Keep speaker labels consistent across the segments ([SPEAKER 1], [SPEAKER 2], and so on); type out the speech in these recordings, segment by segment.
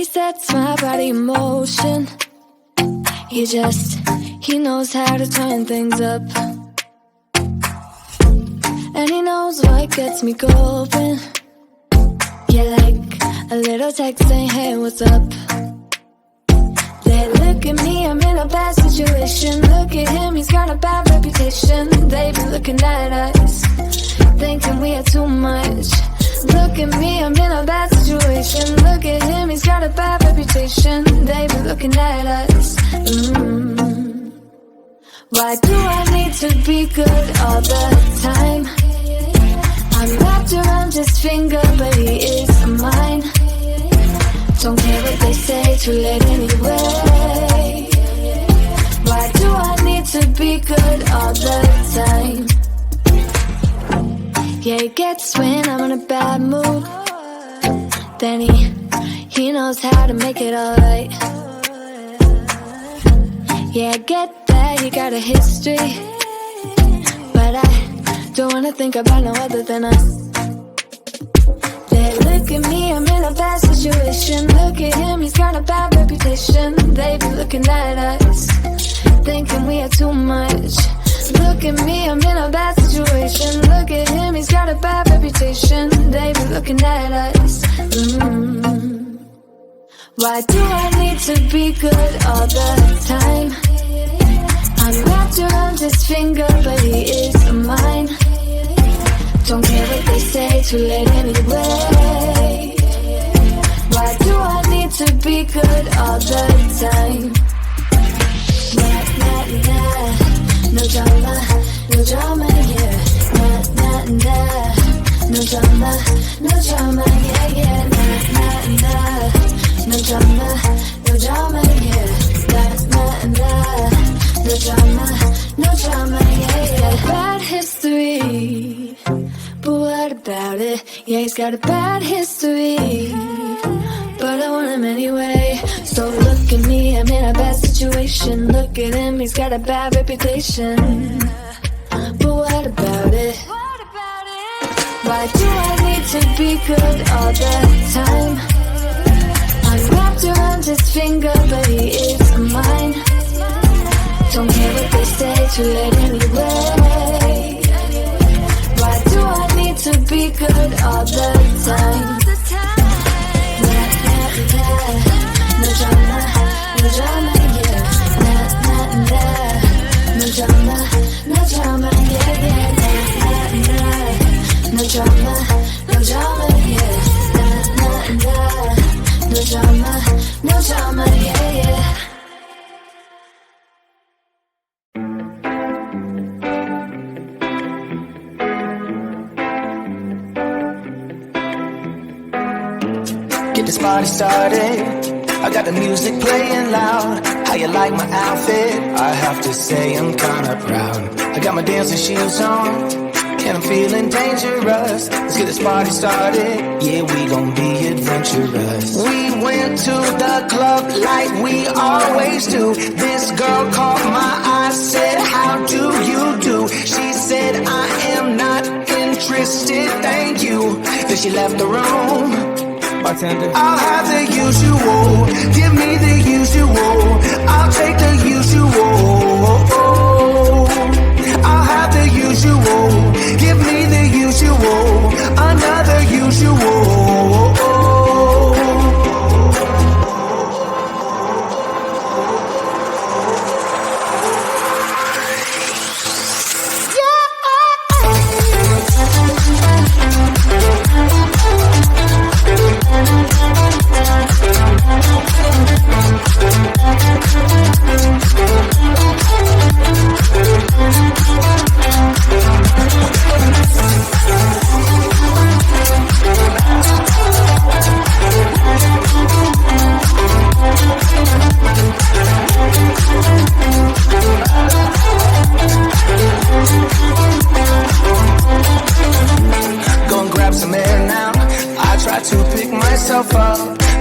[SPEAKER 1] he sets my body in motion. He knows how to turn things up. And he knows what gets me going. Yeah, like a little text saying, hey, what's up? They look at me, I'm in a bad situation. Look at him, he's got a bad reputation. They be looking at us, thinking we are too much. Look at me, I'm in a bad situation. Look at him, he's got a bad reputation. They be looking at us. Why do I need to be good all the time? I'm wrapped around his finger, but he is mine. Don't care what they say, too late anyway. Why do I need to be good all the time? Yeah, he gets when I'm in a bad mood. Then he knows how to make it alright. Yeah, I get that you got a history, but I don't wanna think about no other than us. They look at me, I'm in a bad situation. Look at him, he's got a bad reputation. They be looking at us, thinking we are too much. Look at me, I'm in a bad situation. Look at him, he's got a bad reputation. They be looking at us. Why do I need to be good all the time? I'm wrapped around his finger, but he is mine. Don't care what they say, too late anyway. Why do I need to be good all the time? Nah, nah, nah. No drama, no drama, yeah. Nah, nah, nah. No drama, no drama, yeah, yeah. Nah, nah, nah. No drama, no drama, yeah. Nah, nah, nah. No drama, no drama, yeah, yeah. Bad history, but what about it? Yeah, he's got a bad history, but I want him anyway. So look at me, I'm in a bad situation. Look at him, he's got a bad reputation, but what about it? Why do I need to be good all the time? I'm wrapped around his finger, but he is mine. Don't care what they say, too late anyway. Why do I need to be good all the time? Nah, nah, nah. No drama, no drama, yeah. Nah, nah, nah. No drama, no drama, yeah, yeah. Nah, nah, nah. No drama, no drama, yeah. Nah, nah, nah. No drama, no drama, yeah, yeah.
[SPEAKER 2] Get this party started. I got the music playing loud. How you like my outfit? I have to say I'm kinda proud. I got my dancing shoes on, and I'm feeling dangerous. Let's get this party started. Yeah, we gon' be adventurous. We went to the club like we always do. This girl caught my eye, said, how do you do? She said, I am not interested, thank you. Then she left the room. Bartender, I'll have the usual. Give me the usual. I'll take the usual. I'll have the usual. Give me the usual. Another usual.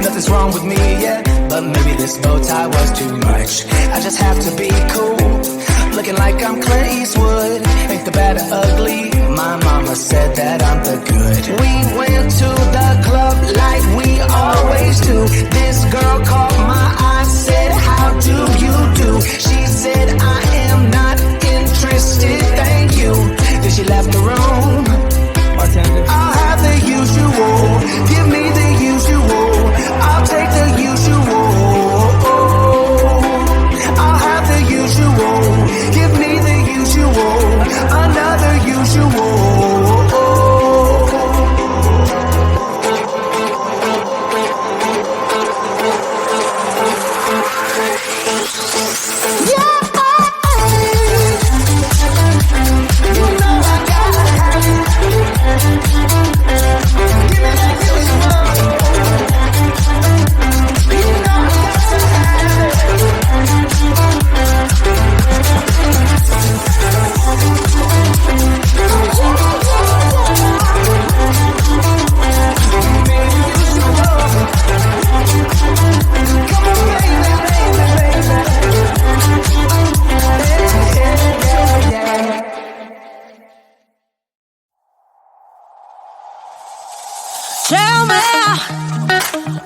[SPEAKER 2] Nothing's wrong with me, yeah, but maybe this bow tie was too much. I just have to be cool, looking like I'm Clint Eastwood. Ain't the bad or ugly, my mama said that I'm the good. We went to the club like we always do. This girl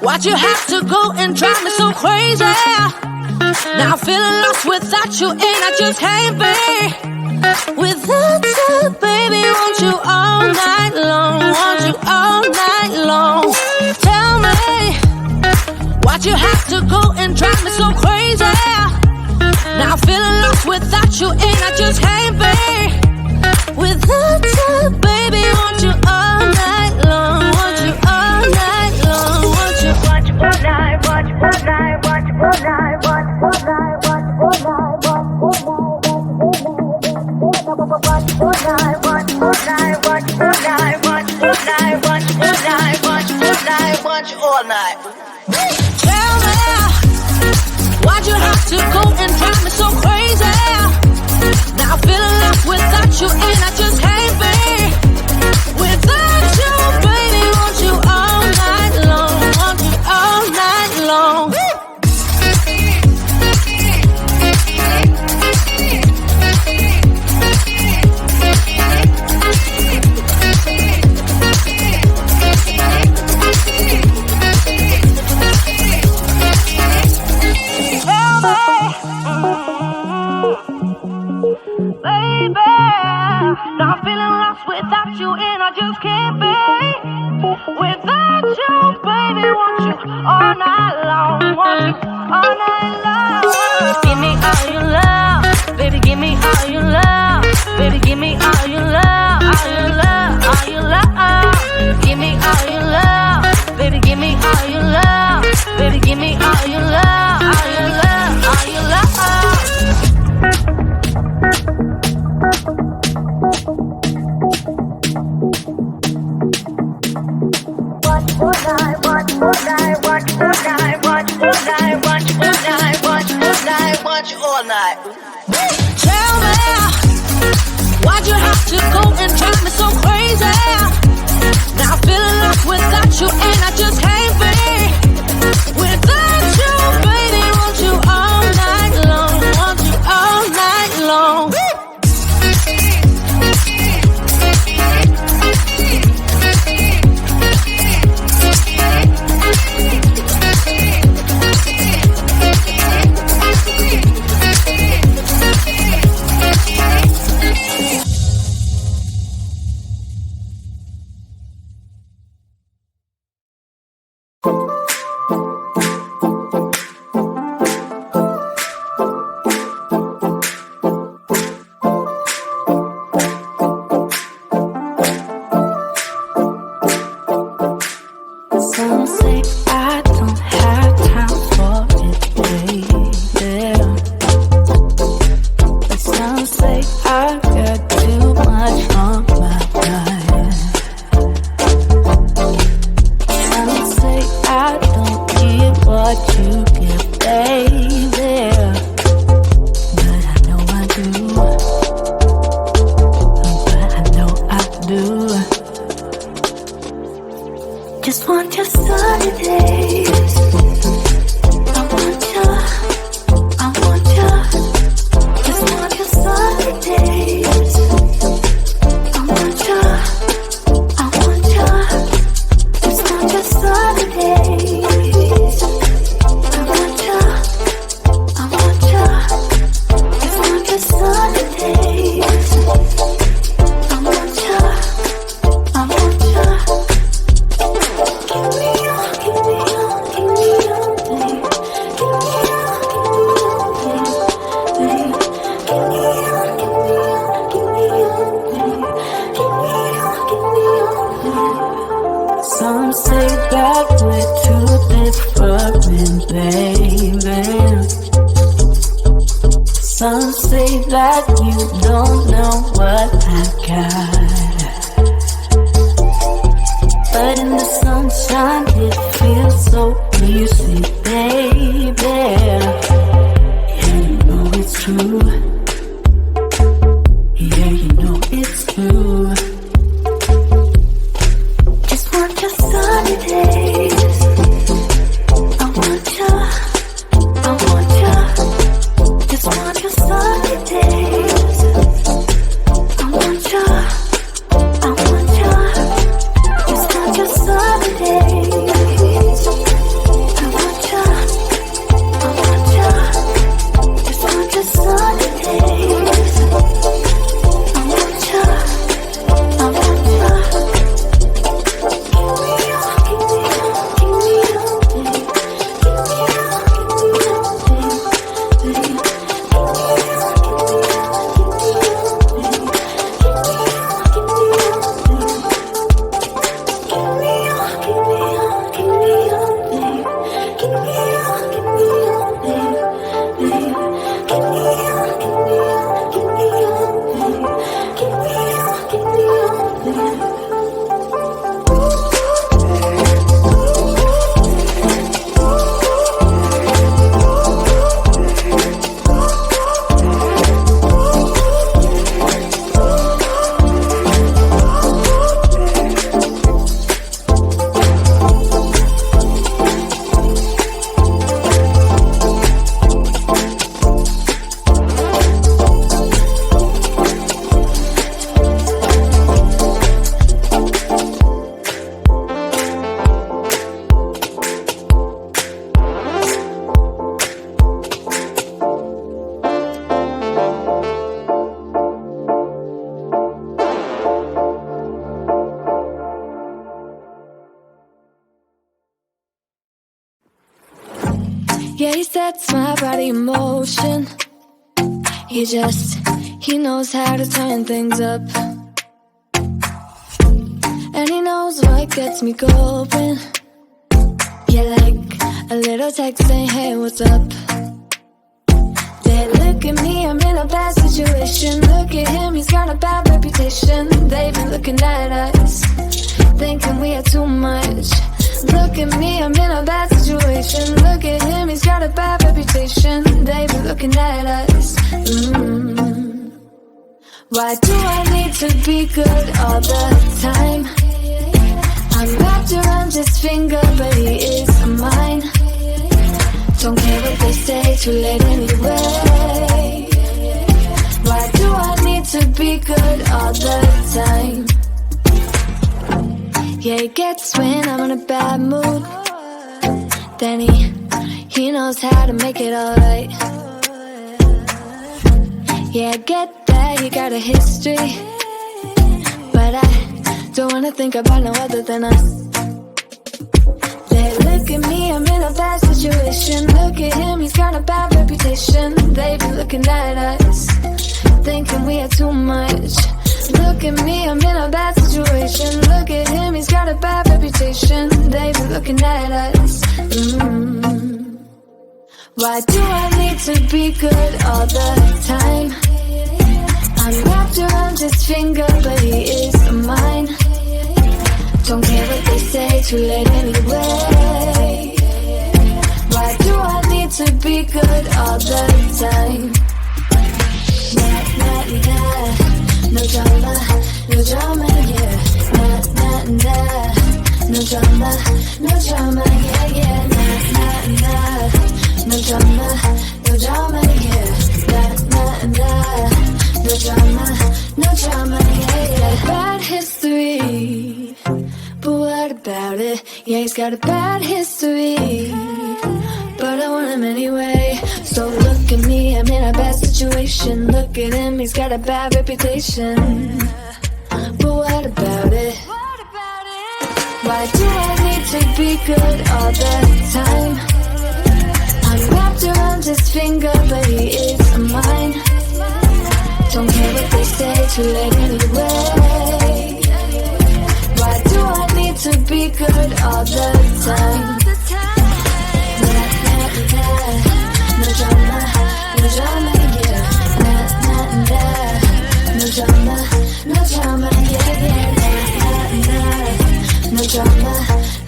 [SPEAKER 1] Why'd you have to go and drive me so crazy? Now I'm feeling lost without you, and I just can't be without you, baby. Want you all night long, want you all night long. Tell me, why'd you have to go and drive me so crazy? Now I'm feeling lost without you, and I just can't be without you, baby. Want you all night long, want you all night long, want you watch all night, watch all night, watch all night, watch all night, watch all night, watch all night, watch all night, watch all night, watch all night, watch all night, watch all night, watch all night. Tell me, why'd you have to go and drive me so crazy? Now I'm feeling lost without you, and I just can't be without you, baby. Want you all night long, want you all night long. Now I'm feeling lost without you, and I just can't be without you, baby. Want you all night long, want you all night long. Give me all your love, baby. Give me all your love, baby. Give me all your love, all your love, all your love. Give me all your love, baby. Give me all your love, baby. Give me all your love, all your love, all your love. All night. Tell me, why'd you have to go and drive me so crazy? Now I'm feeling lost without you, and I just can't be without you, baby. Want you all night long, want you all night long.
[SPEAKER 3] Just want your sunny days.
[SPEAKER 1] sets my body in motion. He knows how to turn things up. And he knows what gets me going. Yeah, like a little text saying, hey, what's up? They look at me, I'm in a bad situation. Look at him, he's got a bad reputation. They've been looking at us, thinking we are too much. Look at me, I'm in a bad situation. Look at him, he's got a bad reputation. They've been looking at us. Why do I need to be good all the time? I'm wrapped around his finger, but he is mine. Don't care what they say, too late anyway. Why do I need to be good all the time? Yeah, he gets when I'm in a bad mood. Then he knows how to make it alright. Yeah, I get that he got a history, but I don't wanna think about no other than us. They look at me, I'm in a bad situation. Look at him, he's got a bad reputation. They've been looking at us, thinking we are too much. Look at me, I'm in a bad situation. Look at him, he's got a bad reputation. They've been looking at us. Why do I need to be good all the time? I'm wrapped around his finger, but he is mine. Don't care what they say, too late anyway. Why do I need to be good all the time? Nah, nah, nah. No drama, no drama, yeah. Nah, nah, nah. No drama, no drama, yeah, yeah. Nah, nah, nah. No drama, no drama, yeah. Nah, nah, nah. No drama, no drama, yeah, yeah. Bad history, but what about it? Yeah, he's got a bad history, but I want him anyway. So look at me, I'm in a bad situation. Look at him, he's got a bad reputation, but what about it? Why do I need to be good all the time? I'm wrapped around his finger, but he is mine. Don't care what they say, too late anyway. Why do I need to be good all the time? Nah, nah, nah. No drama, no drama, yeah. Nah, nah, nah. No drama, no drama, yeah, yeah. Nah, nah, nah. No drama,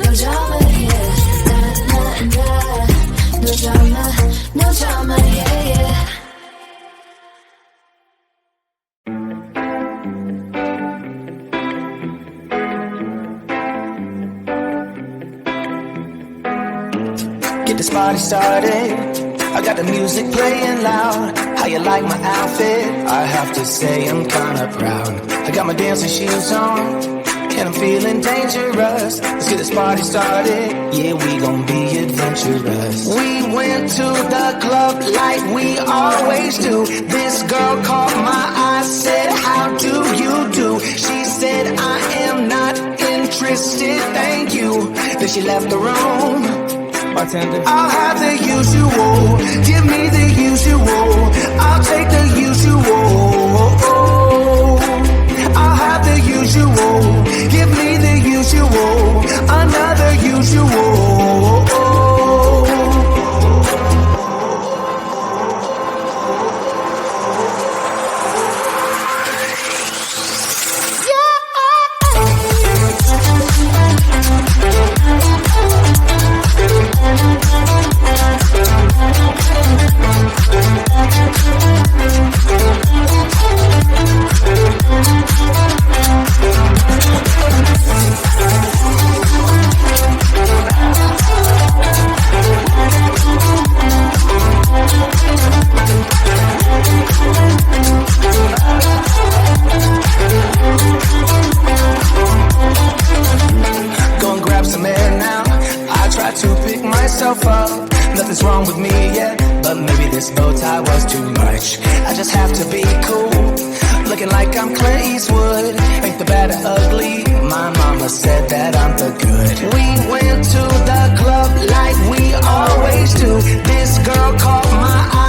[SPEAKER 1] no drama, yeah. Nah, nah, nah. No drama, no drama, yeah, yeah.
[SPEAKER 2] Get this party started. I got the music playing loud. How you like my outfit? I have to say I'm kinda proud. I got my dancing shoes on, and I'm feeling dangerous. Let's get this party started. Yeah, we gon' be adventurous. We went to the club like we always do. This girl caught my eye, said, how do you do? She said, I am not interested, thank you. Then she left the room. Bartender. I'll have the usual. Give me the usual. I'll take the usual. I'll have the usual. Give me the usual. Another usual. Nothing's wrong with me yet, but maybe this bow tie was too much. I just have to be cool, looking like I'm Clint Eastwood. Ain't the bad or ugly, my mama said that I'm the good. We went to the club like we always always do. This girl caught my eye.